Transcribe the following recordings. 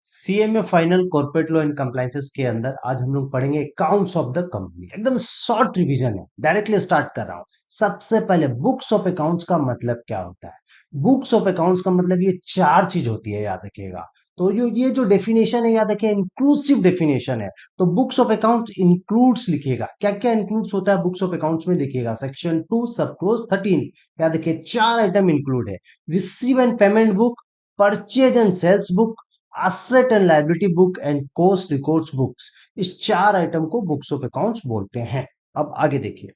CMA final corporate law and compliances के अंदर आज हम लोग पढ़ेंगे अकाउंट्स ऑफ द कंपनी। एकदम शॉर्ट रिवीजन है, डायरेक्टली स्टार्ट कर रहा हूं। सबसे पहले बुक्स ऑफ अकाउंट्स का मतलब क्या होता है? बुक्स ऑफ अकाउंट्स का मतलब ये चार चीज होती है, याद रखिएगा। तो ये जो डेफिनेशन है, याद रखिए, इंक्लूसिव डेफिनेशन है। तो बुक्स ऑफ अकाउंट्स इंक्लूड्स लिखिएगा। क्या क्या इंक्लूड्स होता है बुक्स ऑफ अकाउंट्स में? देखिएगा सेक्शन 2 सब क्लोज 13। याद रखिए, चार आइटम इंक्लूड है। Receive and payment book, purchase and sales book, asset and liability book and cost records books. इस चार आइटम को बुक्स ऑफ अकाउंट्स बोलते हैं। अब आगे देखिए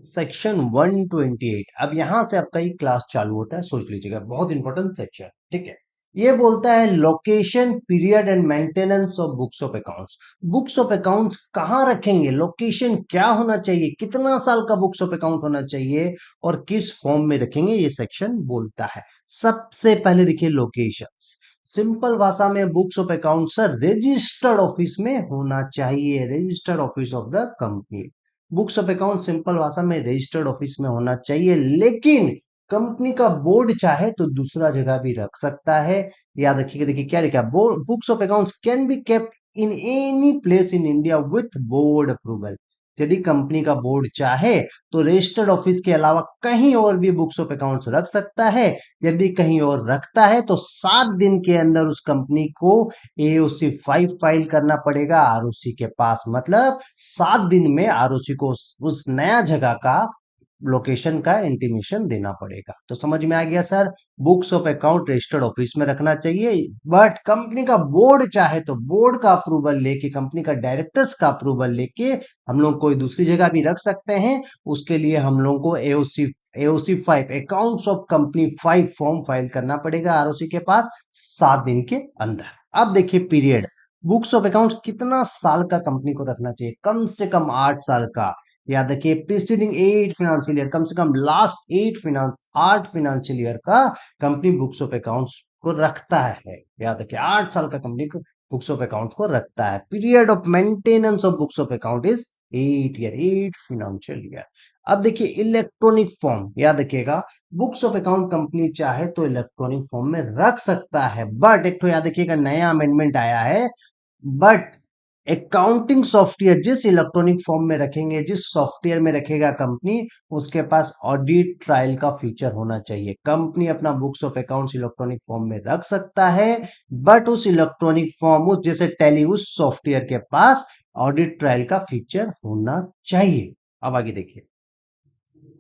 सेक्शन 128। अब यहां से आपका ये क्लास चालू होता है, सोच लीजिएगा, बहुत इंपॉर्टेंट सेक्शन। ठीक है, ये बोलता है location, period and maintenance of books of accounts. Books of accounts कहां रखेंगे, लोकेशन क्या होना चाहिए, कितना साल का बुक्स ऑफ अकाउंट होना चाहिए और किस फॉर्म में रखेंगे, ये सेक्शन बोलता है। सबसे पहले देखिए लोकेशंस। सिंपल भाषा में books of account sir registered office में होना चाहिए, registered office of the company. Books of account simple भाषा में रजिस्टर्ड ऑफिस में होना चाहिए, लेकिन कंपनी का बोर्ड चाहे तो दूसरा जगह भी रख सकता है। याद रखिएगा, देखिए क्या लिखा है, books of accounts can be kept in any place in India with board approval. यदि कंपनी का बोर्ड चाहे तो रजिस्टर्ड ऑफिस के अलावा कहीं और भी बुक्स ऑफ अकाउंट्स रख सकता है। यदि कहीं और रखता है तो 7 दिन के अंदर उस कंपनी को एओसी 5 फाइल करना पड़ेगा आरओसी के पास। मतलब 7 दिन में आरओसी को उस नया जगह का लोकेशन का इंटीमेशन देना पड़ेगा। तो समझ में आ गया sir, books of account registered office में रखना चाहिए, बट कंपनी का बोर्ड चाहे तो बोर्ड का अप्रूवल लेके, कंपनी का डायरेक्टर्स का अप्रूवल लेके हम लोग कोई दूसरी जगह भी रख सकते हैं। उसके लिए हम लोग को AOC 5 accounts of company 5 form file करना पड़ेगा आरओसी के पास 7 दिन के अंदर। अब देखिए पीरियड, बुक्स ऑफ अकाउंट कितना साल का कंपनी को रखना चाहिए? कम से कम 8 साल का। याद रखिए प्रीसीडिंग 8 फाइनेंशियल ईयर, कम से कम लास्ट 8 फाइनेंशियल ईयर का कंपनी बुक्स ऑफ अकाउंट्स को रखता है। याद रखिए 8 साल का कंपनी को बुक्स ऑफ अकाउंट्स को रखता है। Period of maintenance of books of account is 8 financial year. अब देखिए इलेक्ट्रॉनिक फॉर्म, याद रखिएगा, बुक्स ऑफ अकाउंट कंपनी चाहे तो इलेक्ट्रॉनिक फॉर्म में रख सकता है, बट एक तो याद रखिएगा नया अमेंडमेंट आया है, बट अकाउंटिंग सॉफ्टवेयर जिस इलेक्ट्रॉनिक फॉर्म में रखेंगे, जिस सॉफ्टवेयर में रखेगा कंपनी, उसके पास ऑडिट ट्रायल का फीचर होना चाहिए। कंपनी अपना books of accounts electronic form में रख सकता है, बट उस इलेक्ट्रॉनिक फॉर्म, उस जैसे टैली, उस सॉफ्टवेयर के पास ऑडिट ट्रायल का फीचर होना चाहिए। अब आगे देखिए,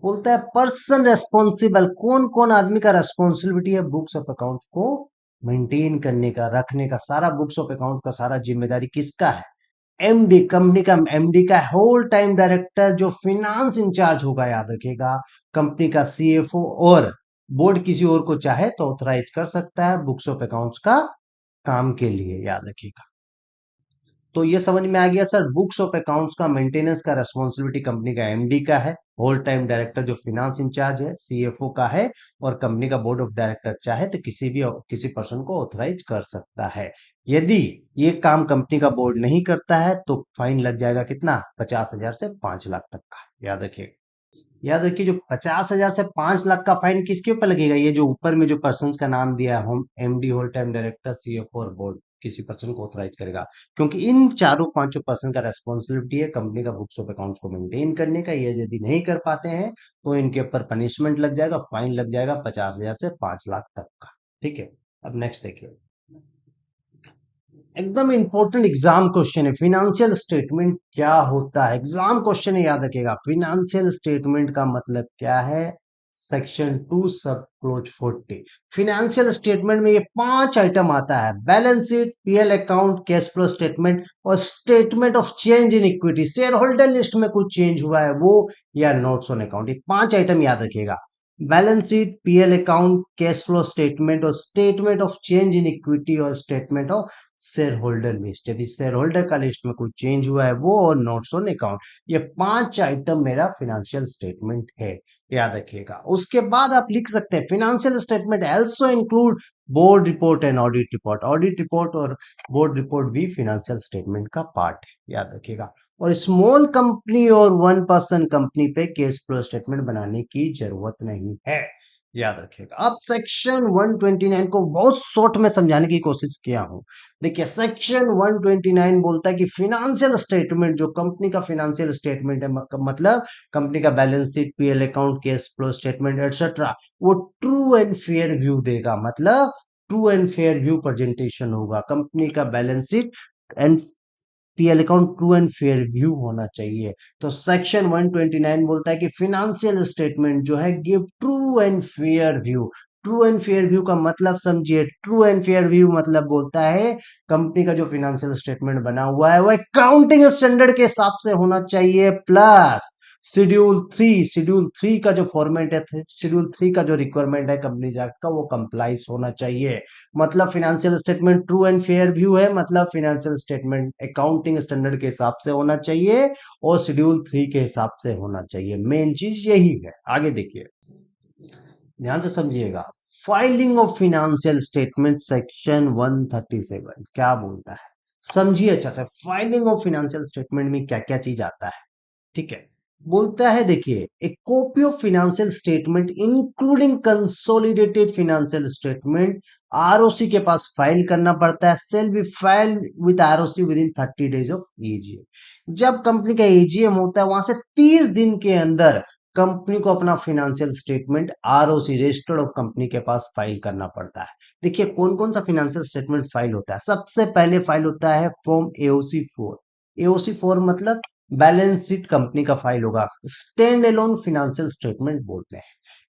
बोलता है पर्सन रेस्पॉन्सिबल, कौन कौन आदमी का रेस्पॉन्सिबिलिटी है बुक्स ऑफ अकाउंट्स को मेंटेन करने का, रखने का, सारा बुक्स ऑफ अकाउंट का सारा जिम्मेदारी किसका है? एमडी, कंपनी का एमडी का होल टाइम डायरेक्टर जो फिनांस इंचार्ज होगा, याद रखिएगा, कंपनी का सीएफओ, और बोर्ड किसी और को चाहे तो ऑथराइज कर सकता है बुक्स ऑफ अकाउंट्स का काम के लिए, याद रखिएगा। तो ये समझ में आ गया सर, बुक्स ऑफ अकाउंट्स का मेंटेनेंस का रेस्पॉन्सिबिलिटी कंपनी का एमडी का है, होल टाइम डायरेक्टर जो फिनांस इंचार्ज है सीएफओ का है, और कंपनी का बोर्ड ऑफ डायरेक्टर चाहे तो किसी पर्सन को ऑथराइज कर सकता है। यदि ये काम कंपनी का बोर्ड नहीं करता है तो फाइन लग जाएगा कितना? 50,000 से 5 लाख तक का। याद रखिए, याद रखिए, जो 50,000 से 5 लाख का फाइन किसके ऊपर लगेगा? ये जो ऊपर में जो पर्सन का नाम दिया है, home MD, whole time director, CFO और बोर्ड, किसी पर्सन को ऑथराइज करेगा, क्योंकि इन चारों पांचों पर्सन का रेस्पॉन्सिबिलिटी है कंपनी का बुक्स ऑफ अकाउंट्स को मेंटेन करने का। ये यदि नहीं कर पाते हैं तो इनके ऊपर पनिशमेंट लग जाएगा, फाइन लग जाएगा 50,000 से 5 लाख तक का। ठीक है, अब नेक्स्ट देखिए, एकदम इंपॉर्टेंट एग्जाम क्वेश्चन है, फिनेंशियल स्टेटमेंट क्या होता है? एग्जाम क्वेश्चन है, याद रखिएगा। फिनेंशियल स्टेटमेंट का मतलब क्या है? सेक्शन 2 सब क्लोज 40। फिनेंशियल स्टेटमेंट में ये 5 आइटम आता है: balance sheet, PL account, cash flow statement और statement of change in equity. Share holder list में कुछ चेंज हुआ है वो, या नोट्स ऑन अकाउंट। ये 5 आइटम याद रखिएगा: balance sheet, PL account, cash flow statement और statement of change in equity और statement of share holder list. यदि शेयर होल्डर का लिस्ट में कोई चेंज हुआ है वो, और नोट्स ऑन अकाउंट। ये 5 आइटम मेरा फिनेंशियल स्टेटमेंट है, याद रखिएगा। उसके बाद आप लिख सकते हैं financial statement also include board report and audit report. Audit report और बोर्ड रिपोर्ट भी फिनेंशियल स्टेटमेंट का पार्ट है, याद रखिएगा। और स्मॉल कंपनी और 1 पर्सन कंपनी पे कैश फ्लो स्टेटमेंट बनाने की जरूरत नहीं है। याद रखिएगा। अब सेक्शन 129 को बहुत शॉर्ट में समझाने की कोशिश किया हूं। देखिए सेक्शन 129 बोलता है कि फिनेंशियल स्टेटमेंट, जो कंपनी का फिनेंशियल स्टेटमेंट है, मतलब कंपनी का balance sheet, PL account, cash flow statement etcetera, वो ट्रू एंड फेयर व्यू देगा। मतलब true and fair view presentation होगा। कंपनी का balance sheet and PL account true and fair view होना चाहिए। तो सेक्शन 129 बोलता है कि फिनेंशियल स्टेटमेंट जो है give true and fair view. True and fair view का मतलब समझिए। ट्रू एंड फेयर व्यू मतलब बोलता है कंपनी का जो फिनेंशियल स्टेटमेंट बना हुआ है वो अकाउंटिंग स्टैंडर्ड के हिसाब से होना चाहिए, प्लस शेड्यूल 3 का जो फॉर्मेट है, शेड्यूल 3 का जो रिक्वायरमेंट है कंपनीज एक्ट का, वो कंप्लाइज होना चाहिए। मतलब financial statement true and fair view है, मतलब फिनेंशियल स्टेटमेंट अकाउंटिंग स्टैंडर्ड के हिसाब से होना चाहिए और शेड्यूल 3 के हिसाब से होना चाहिए। मेन चीज यही है। आगे देखिए, ध्यान से समझिएगा। Filing of financial statement section 137 क्या बोलता है, समझिए अच्छा से। फाइलिंग ऑफ फिनेंशियल स्टेटमेंट में क्या क्या चीज आता है, ठीक है। बोलता है देखिए, a copy of financial statement including consolidated financial statement ROC के पास फाइल करना पड़ता है। Shall be file with ROC within 30 days of AGM. जब कंपनी का एजीएम होता है वहां से 30 दिन के अंदर कंपनी को अपना financial statement ROC, registered of company के पास फाइल करना पड़ता है। देखिए कौन कौन सा फिनेंशियल स्टेटमेंट फाइल होता है। सबसे पहले फाइल होता है फॉर्म एओसी 4। एओसी 4 मतलब बैलेंस शीट कंपनी का फाइल होगा। स्टैंड एलोन फिनेंशियल स्टेटमेंट बोलते हैं।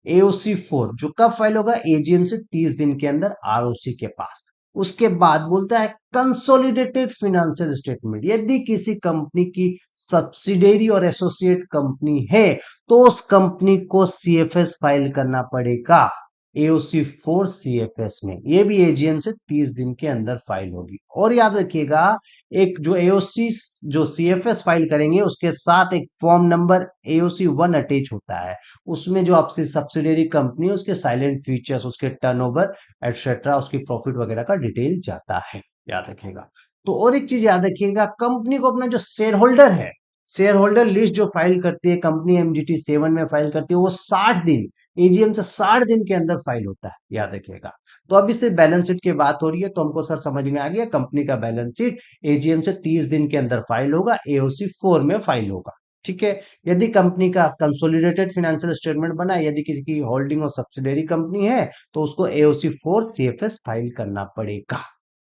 एओसी 4 जो कब फाइल होगा, एजीएम से 30 दिन के अंदर आरओसी के पास। उसके बाद बोलता है कंसोलिडेटेड फिनेंशियल स्टेटमेंट। यदि किसी कंपनी की सब्सिडियरी और एसोसिएट कंपनी है तो उस कंपनी को सीएफएस फाइल करना पड़ेगा। एओसी 4 सीएफएस में, ये भी एजीएम से 30 दिन के अंदर फाइल होगी। और याद रखिएगा, एक जो एओसी जो सीएफएस फाइल करेंगे उसके साथ एक फॉर्म नंबर एओसी 1 अटैच होता है। उसमें जो आपसे सब्सिडियरी कंपनी है उसके साइलेंट फीचर्स, उसके टर्नओवर एटसेट्रा, उसकी प्रॉफिट वगैरह का डिटेल जाता है, याद रखिएगा। तो और एक चीज याद रखिएगा, कंपनी को अपना जो शेयर होल्डर है, शेयर होल्डर लिस्ट जो फाइल करती है कंपनी एमजीटी 7 में फाइल करती है, वो 60 दिन, एजीएम से 60 दिन के अंदर फाइल होता है, याद रखिएगा। तो अभी सिर्फ बैलेंस शीट की बात हो रही है, तो हमको सर समझ में आ गया कंपनी का बैलेंस शीट एजीएम से 30 दिन के अंदर फाइल होगा, एओसी 4 में फाइल होगा, ठीक है। यदि कंपनी का कंसोलिडेटेड फाइनेंशियल स्टेटमेंट बना, यदि किसी की होल्डिंग और सब्सिडियरी कंपनी है तो उसको एओसी 4 सीएफएस फाइल करना पड़ेगा,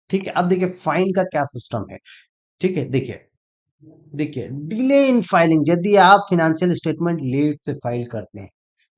ठीक है। अब देखिए फाइन का क्या सिस्टम है, ठीक है। देखिए डिले इन फाइलिंग, यदि आप फिनेंशियल स्टेटमेंट लेट से फाइल करते हैं,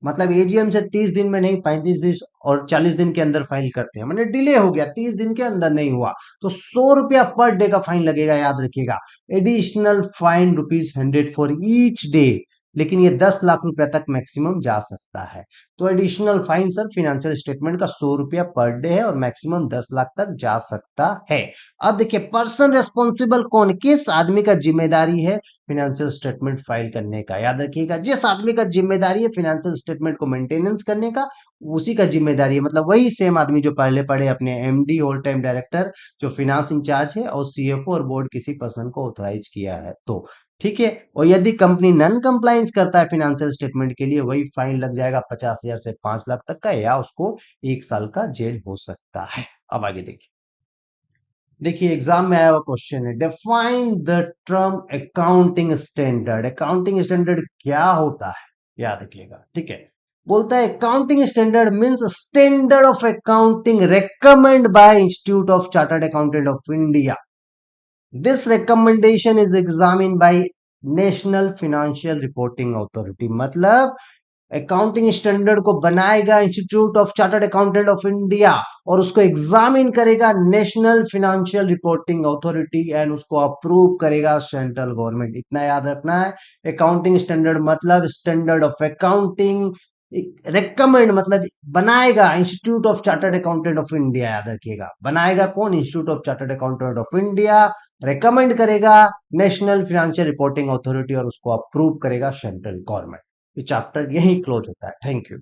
मतलब एजीएम से 30 दिन में नहीं, 35 दिन और 40 दिन के अंदर फाइल करते हैं, मतलब डिले हो गया, 30 दिन के अंदर नहीं हुआ, तो 100 रुपया पर डे का फाइन लगेगा, याद रखिएगा। Additional fine ₹100 for each day, लेकिन ये 10 लाख रुपया तक मैक्सिमम जा सकता है। तो additional fine sir financial statement का 100 रुपया पर डे है और मैक्सिमम 10 लाख तक जा सकता है। अब देखिए पर्सन रेस्पॉन्सिबल कौन, किस आदमी का जिम्मेदारी है फिनेंशियल स्टेटमेंट फाइल करने का, याद रखिएगा। जिस आदमी का जिम्मेदारी है फिनेंशियल स्टेटमेंट को मेंटेनेंस करने का, उसी का जिम्मेदारी है। मतलब वही सेम आदमी जो पहले पढ़े अपने एमडी, होल टाइम डायरेक्टर, जो फिनांस इंचार्ज है, और सीएफओ और बोर्ड किसी पर्सन को ऑथराइज किया है तो, ठीक है। और यदि कंपनी नॉन कंप्लायंस करता है फिनेंशियल स्टेटमेंट के लिए, वही फाइन लग जाएगा 50,000 से 5 लाख तक का, या उसको 1 साल का जेल हो सकता है। अब आगे देखिए एग्जाम में आया हुआ क्वेश्चन है, define the term accounting standard. Accounting standard क्या होता है, याद रखिएगा, ठीक है। बोलता है accounting standard means standard of accounting recommend by institute of chartered accountant of India. This recommendation is examine by national financial reporting authority. मतलब अकाउंटिंग स्टैंडर्ड को बनाएगा institute of chartered accountant of India और उसको examine करेगा national financial reporting authority and उसको approve करेगा central government. इतना याद रखना है। अकाउंटिंग स्टैंडर्ड मतलब स्टैंडर्ड ऑफ अकाउंटिंग, रेकमेंड मतलब बनाएगा institute of chartered accountant of India, याद रखिएगा। बनाएगा कौन, institute of chartered accountant of India. Recommend करेगा नेशनल फाइनेंशियल रिपोर्टिंग अथॉरिटी और उसको अप्रूव करेगा सेंट्रल गवर्नमेंट। ये चैप्टर यही क्लोज होता है। Thank you.